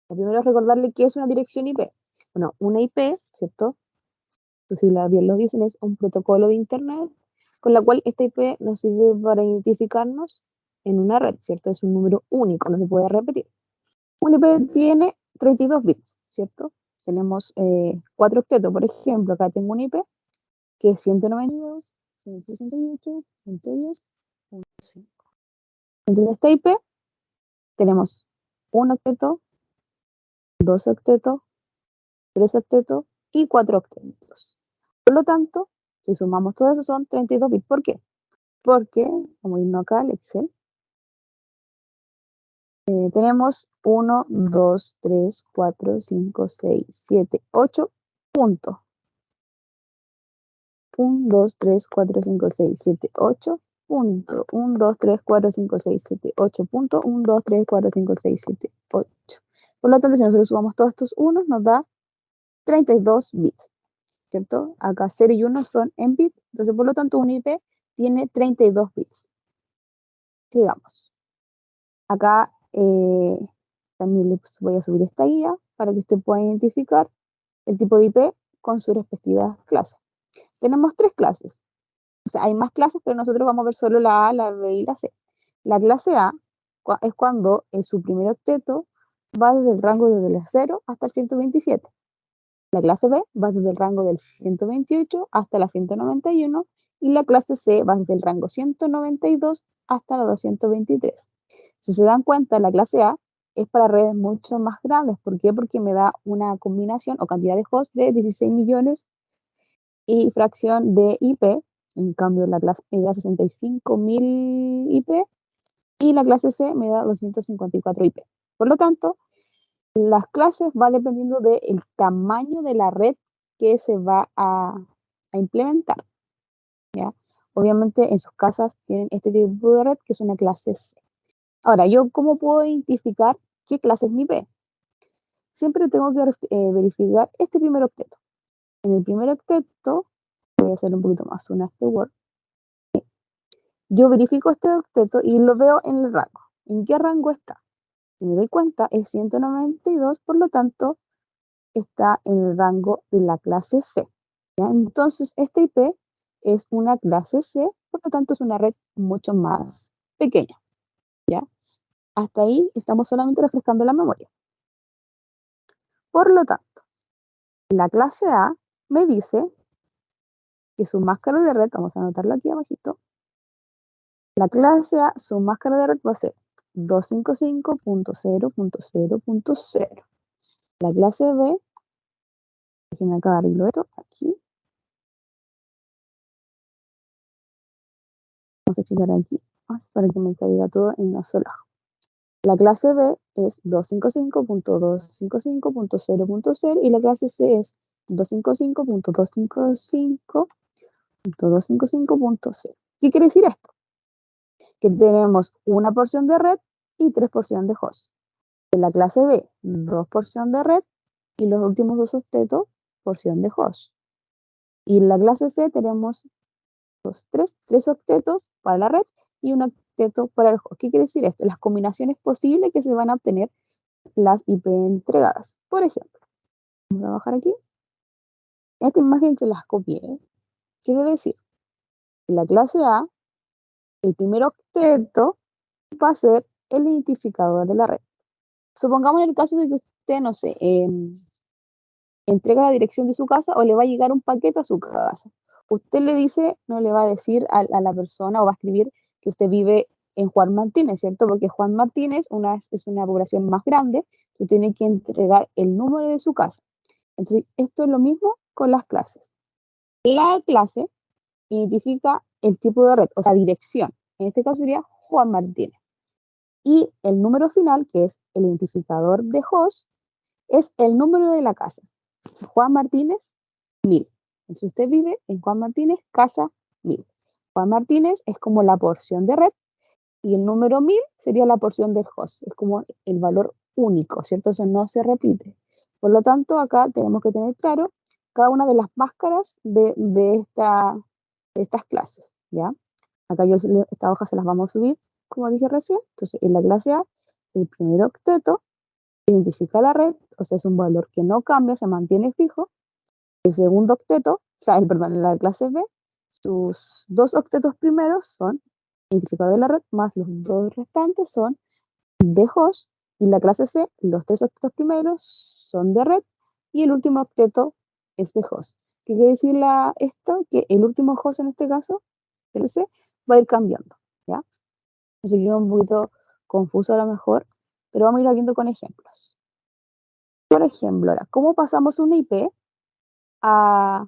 Lo primero es recordarle qué es una dirección IP. Bueno, una IP, ¿cierto? Sus siglas bien lo dicen, es un protocolo de Internet con la cual esta IP nos sirve para identificarnos en una red, ¿cierto? Es un número único, no se puede repetir. Un IP tiene 32 bits, ¿cierto? Tenemos 4 octetos, por ejemplo, acá tengo un IP que es 192.168.10.5. Entonces, esta IP tenemos un octeto, dos octetos, tres octetos y cuatro octetos. Por lo tanto, si sumamos todo eso son 32 bits. ¿Por qué? Porque, como irnos acá al Excel, tenemos 1, 2, 3, 4, 5, 6, 7, 8 puntos. 1, 2, 3, 4, 5, 6, 7, 8 punto. 1, 2, 3, 4, 5, 6, 7, 8 punto. 1, 2, 3, 4, 5, 6, 7, 8. Por lo tanto, si nosotros sumamos todos estos unos, nos da 32 bits, ¿cierto? Acá 0 y 1 son en bits, entonces por lo tanto un IP tiene 32 bits. Sigamos. Acá también les voy a subir esta guía para que usted pueda identificar el tipo de IP con sus respectivas clases. Tenemos tres clases. O sea, hay más clases, pero nosotros vamos a ver solo la A, la B y la C. La clase A es cuando su primer octeto va desde el rango desde el 0 hasta el 127. La clase B va desde el rango del 128 hasta la 191 y la clase C va desde el rango 192 hasta la 223. Si se dan cuenta, la clase A es para redes mucho más grandes. ¿Por qué? Porque me da una combinación o cantidad de hosts de 16 millones y fracción de IP. En cambio, la clase me da 65.000 IP y la clase C me da 254 IP. Por lo tanto, las clases van dependiendo del tamaño de la red que se va a implementar, ¿ya? Obviamente en sus casas tienen este tipo de red que es una clase C. Ahora, ¿yo cómo puedo identificar qué clase es mi IP? Siempre tengo que verificar este primer octeto. En el primer octeto, voy a hacer un poquito más una este Word, yo verifico este octeto y lo veo en el rango. ¿En qué rango está? Si me doy cuenta, es 192, por lo tanto, está en el rango de la clase C. ¿Ya? Entonces, esta IP es una clase C, por lo tanto, es una red mucho más pequeña. ¿Ya? Hasta ahí estamos solamente refrescando la memoria. Por lo tanto, la clase A me dice que su máscara de red, vamos a anotarlo aquí abajito, la clase A, su máscara de red va a ser 255.0.0.0. La clase B, déjenme acá arreglo esto, aquí, vamos a checar aquí, para que me caiga todo en una sola. La clase B es 255.255.0.0 y la clase C es 255.255.255.0. ¿Qué quiere decir esto? Que tenemos una porción de red y tres porciones de host. En la clase B, dos porciones de red y los últimos dos octetos, porción de host. Y en la clase C tenemos tres octetos para la red y un octeto para el host. ¿Qué quiere decir esto? Las combinaciones posibles que se van a obtener las IP entregadas. Por ejemplo, vamos a bajar aquí. Esta imagen que las copié, quiere decir, en la clase A, el primer octeto va a ser el identificador de la red. Supongamos en el caso de que usted, no sé, entrega la dirección de su casa o le va a llegar un paquete a su casa. Usted le dice, no le va a decir a la persona o va a escribir que usted vive en Juan Martínez, ¿cierto? Porque Juan Martínez es una población más grande que tiene que entregar el número de su casa. Entonces, esto es lo mismo con las clases. La clase identifica el tipo de red, o sea, dirección. En este caso sería Juan Martínez. Y el número final, que es el identificador de host, es el número de la casa. Juan Martínez, 1000. Entonces usted vive en Juan Martínez, casa 1000. Juan Martínez es como la porción de red y el número 1000 sería la porción del host. Es como el valor único, ¿cierto? Eso no se repite. Por lo tanto, acá tenemos que tener claro cada una de las máscaras de estas clases, ¿ya? Acá esta hoja se las vamos a subir, como dije recién. Entonces, en la clase A, el primer octeto identifica la red, o sea, es un valor que no cambia, se mantiene fijo. El segundo octeto, o sea, perdón, la clase B, sus dos octetos primeros son identificador de la red, más los dos restantes son de host, y la clase C, los tres octetos primeros son de red, y el último octeto es de host. ¿Qué quiere decir esto? Que el último host en este caso, el C, va a ir cambiando, ¿ya? Así que un poquito confuso a lo mejor, pero vamos a ir viendo con ejemplos. Por ejemplo, ahora, ¿cómo pasamos una IP a,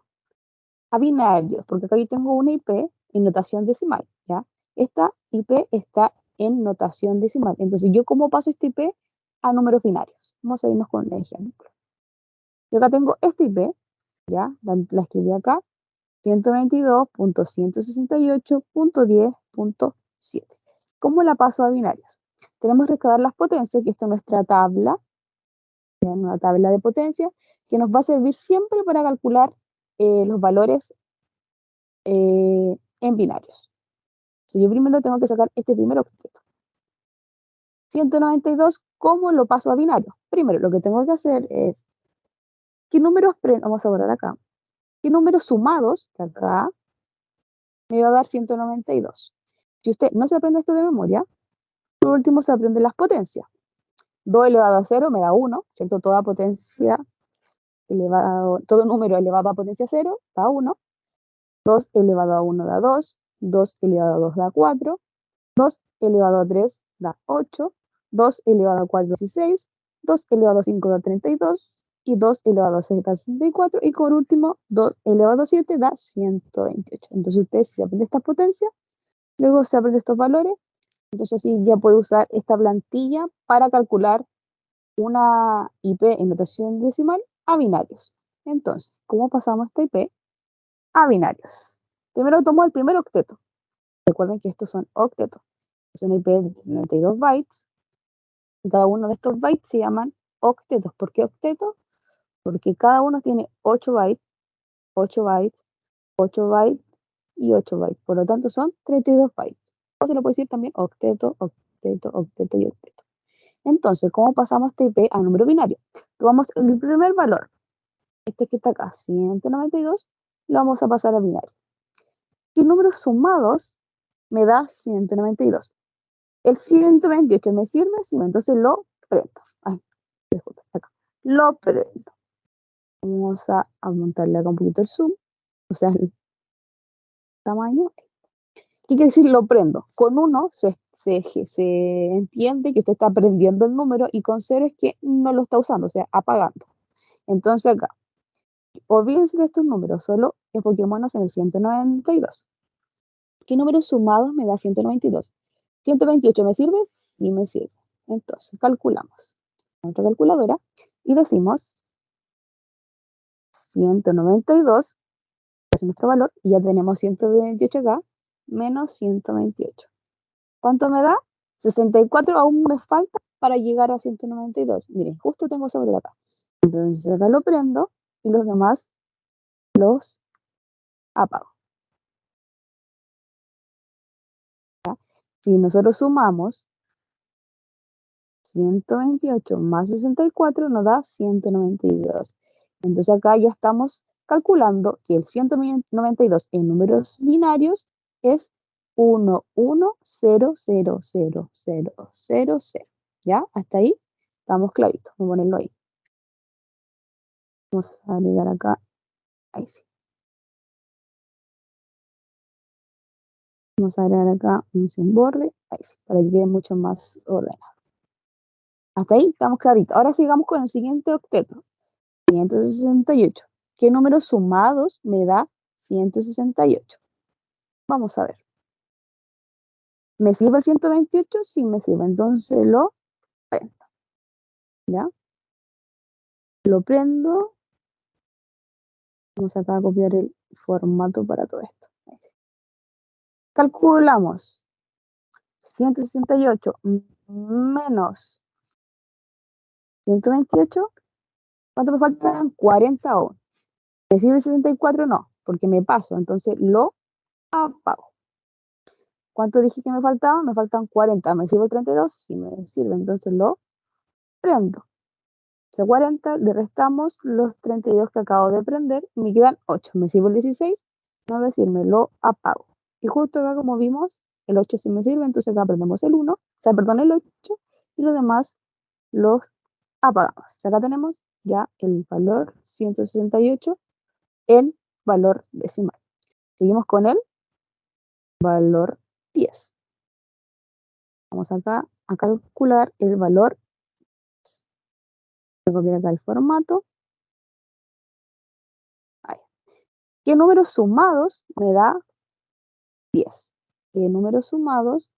a binarios? Porque acá yo tengo una IP en notación decimal, ¿ya? Esta IP está en notación decimal. Entonces, ¿yo cómo paso esta IP a números binarios? Vamos a irnos con un ejemplo. Yo acá tengo esta IP, ¿ya? La escribí acá, 192.168.10.7. ¿Cómo la paso a binarios? Tenemos que recordar las potencias, que esta es nuestra tabla, una tabla de potencia, que nos va a servir siempre para calcular los valores en binarios. Si yo primero tengo que sacar este primer octeto. 192, ¿cómo lo paso a binario? Primero, lo que tengo que hacer es, ¿qué números vamos a borrar acá? ¿Qué números sumados, que acá me va a dar 192? Si usted no se aprende esto de memoria, por último se aprende las potencias. 2 elevado a 0 me da 1, ¿cierto? Toda potencia elevado, todo número elevado a potencia 0 da 1. 2 elevado a 1 da 2. 2 elevado a 2 da 4. 2 elevado a 3 da 8. 2 elevado a 4 da 16. 2 elevado a 5 da 32. Y 2 elevado a 6 da 64. Y por último, 2 elevado a 7 da 128. Entonces usted, si se aprende estas potencias, luego se aprende estos valores, entonces así ya puede usar esta plantilla para calcular una IP en notación decimal a binarios. Entonces, ¿cómo pasamos esta IP a binarios? Primero tomo el primer octeto. Recuerden que estos son octetos. Es una IP de 32 bytes. Y cada uno de estos bytes se llaman octetos. ¿Por qué octetos? Porque cada uno tiene 8 bytes, 8 bytes, 8 bytes y 8 bytes. Por lo tanto, son 32 bytes. O se lo puede decir también octeto, octeto, octeto y octeto. Entonces, ¿cómo pasamos este IP a número binario? Tomamos el primer valor, este que está acá, 192, lo vamos a pasar a binario. ¿Qué números sumados me da 192? El 128 me sirve, sí, entonces lo prendo. Ay, disculpa, acá. Lo prendo. Vamos a aumentarle acá un poquito el zoom, o sea, el tamaño. ¿Qué quiere decir lo prendo? Con 1 se entiende que usted está prendiendo el número, y con 0 es que no lo está usando, o sea, apagando. Entonces acá, olvídense de estos números, solo enfoquémonos en el 192. ¿Qué números sumados me da 192? 128, ¿me sirve? Sí me sirve. Entonces, calculamos nuestra calculadora y decimos 192, es nuestro valor, y ya tenemos 128 acá, menos 128. ¿Cuánto me da? 64, aún me falta para llegar a 192. Miren, justo tengo sobre acá. Entonces acá lo prendo y los demás los apago. Si nosotros sumamos 128 más 64 nos da 192. Entonces acá ya estamos calculando que el 192 en números binarios es 1, 1, 0, 0, 0, 0, 0, 0. ¿Ya? Hasta ahí estamos claritos. Vamos a ponerlo ahí. Vamos a agregar acá. Ahí sí. Vamos a agregar acá un sin borde. Ahí sí, para que quede mucho más ordenado. Hasta ahí estamos claritos. Ahora sigamos con el siguiente octeto. 168. ¿Qué números sumados me da 168? Vamos a ver. ¿Me sirve el 128? Sí me sirve. Entonces lo prendo. ¿Ya? Lo prendo. Vamos acá a copiar el formato para todo esto. Calculamos 168 menos 128. ¿Cuánto me faltan? 40 aún. ¿Me sirve 64? No, porque me paso. Entonces lo apago. ¿Cuánto dije que me faltaba? Me faltan 40. ¿Me sirve 32? Sí me sirve. Entonces lo prendo. 40, le restamos los 32 que acabo de prender y me quedan 8. Me sirve el 16, no me sirve, lo apago. Y justo acá, como vimos, el 8 sí me sirve, entonces acá prendemos el 1, o sea, perdón, el 8, y los demás los apagamos. Acá tenemos ya el valor 168 en valor decimal. Seguimos con el valor 10. Vamos acá a calcular el valor. Voy a copiar acá el formato. Ahí. ¿Qué números sumados me da 10? ¿Qué números sumados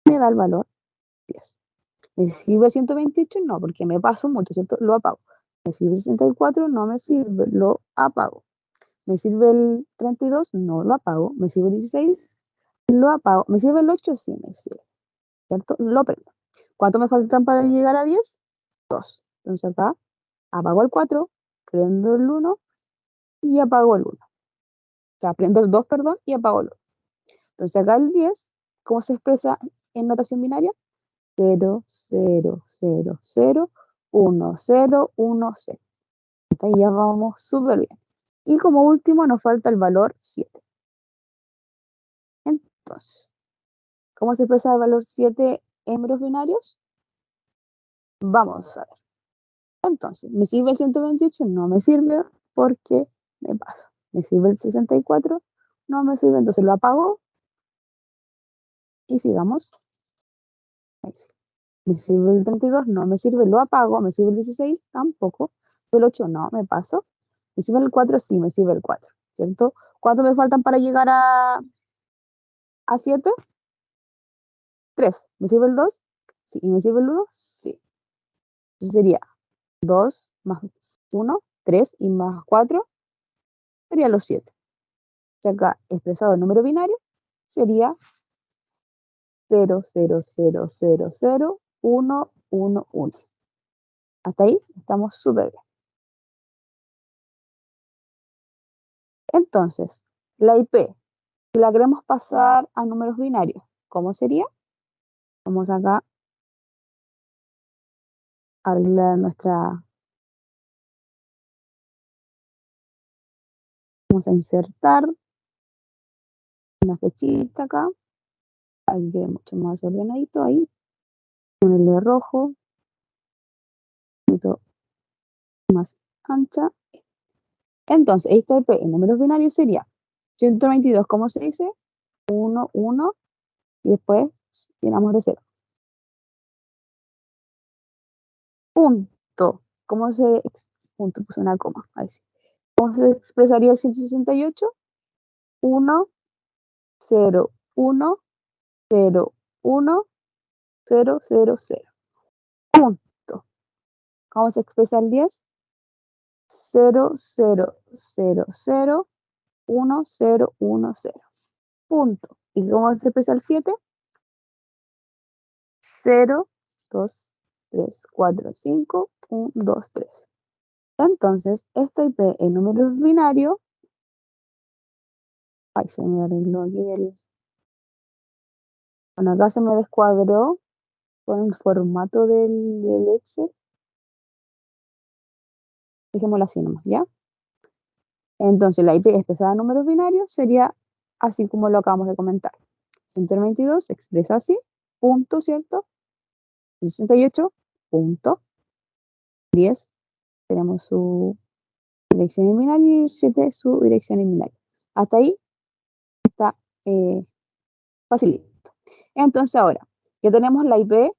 me da el valor 10? ¿Me sirve 128? No, porque me paso mucho, ¿cierto? Lo apago. ¿Me sirve 64? No me sirve, lo apago. ¿Me sirve el 32? No, lo apago. ¿Me sirve el 16? Lo apago. ¿Me sirve el 8? Sí, me sirve, ¿cierto? Lo prendo. ¿Cuánto me faltan para llegar a 10? 2. Entonces acá apago el 4, prendo el 1 y apago el 1. O sea, prendo el 2, perdón, y apago el 1. Entonces acá el 10, ¿cómo se expresa en notación binaria? 0, 0, 0, 0, 1, 0, 1, 0. Hasta ahí ya vamos súper bien. Y como último nos falta el valor 7. Entonces, ¿cómo se expresa el valor 7 en números binarios? Vamos a ver. Entonces, ¿me sirve el 128? No me sirve porque me paso. ¿Me sirve el 64? No me sirve, entonces lo apago y sigamos. Ahí sí. ¿Me sirve el 32? No me sirve, lo apago. ¿Me sirve el 16? Tampoco. ¿El 8? No, me paso. ¿Me sirve el 4? Sí, me sirve el 4, ¿cierto? ¿Cuánto me faltan para llegar a 7? 3. ¿Me sirve el 2? Sí. ¿Y me sirve el 1? Sí. Entonces sería 2 más 1, 3, y más 4 sería los 7. O sea, acá expresado en número binario sería 0, 0, 0, 0, 0, 1, 1, 1. Hasta ahí estamos súper bien. Entonces, la IP, si la queremos pasar a números binarios, ¿cómo sería? Vamos acá a arreglar nuestra... Vamos a insertar una flechita acá, para que quede mucho más ordenadito ahí. Ponerle rojo, un poquito más ancha. Entonces, esta IP en números binarios sería 122, ¿cómo se dice? 1, 1, y después llenamos de 0. Punto. ¿Cómo se... Punto, puse una coma. Ahí sí. ¿Cómo se expresaría el 168? 1, 0, 1, 0, 1, 0, 0, 0. Punto. ¿Cómo se expresa el 10? 0, 0, 0, 0, 1, 0, 1, 0. Punto. ¿Y cómo se expresa el 7? 0, 2, 3, 4, 5, 1, 2, 3. Entonces, esta IP en números binarios... Ay, se me arregló aquí el... Bueno, acá se me descuadró con el formato del Excel. Dejémoslo así nomás, ¿ya? Entonces, la IP expresada en números binarios sería así como lo acabamos de comentar. 122 se expresa así, punto, ¿cierto? 68, punto. 10, tenemos su dirección en binario, y 7 su dirección en binario. Hasta ahí está facilito. Entonces, ahora, ya tenemos la IP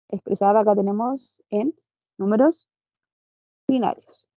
expresada, acá tenemos en números binarios.